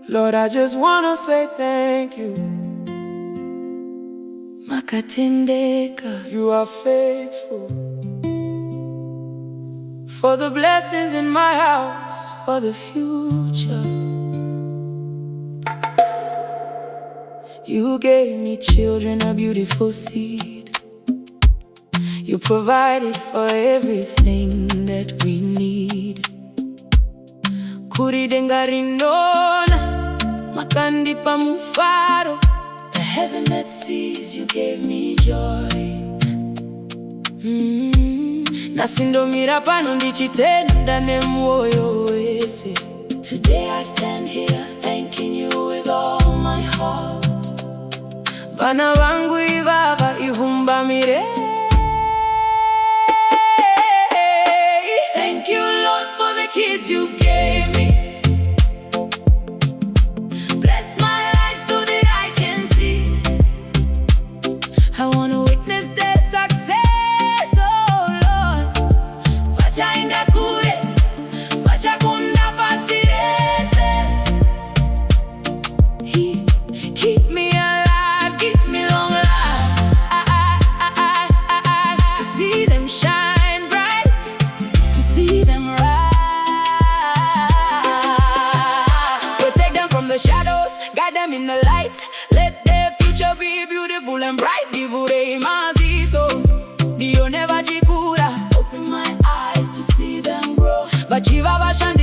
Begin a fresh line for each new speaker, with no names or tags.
Lord, I just wanna say thank you.
Makatendeka,
You are faithful.
for the blessings in my house, for the future. You gave me children, a beautiful seed. You provided for everything that we need. Kuridengarinona, makandipa mufaro. The heaven that sees, you gave me joy. Nasindomira pano ndichitenda nemoyo wese. Today I stand here thanking you with all my heart. Vana Vangu ivava ihumba mire. Thank you, Lord, for the kids you gave me. Bless my life so that I can see. I want to witness their success, oh Lord. Vacha inda kure, vacha kunda pasirese. Keep me alive, keep me long life. To see them shine bright, to see them rise. Protect them from the shadows, guide them in the light. Let their future be beautiful and bright. Divure mazizo, Dio never chikura. Open my eyes to see them grow. Vachiva vashandi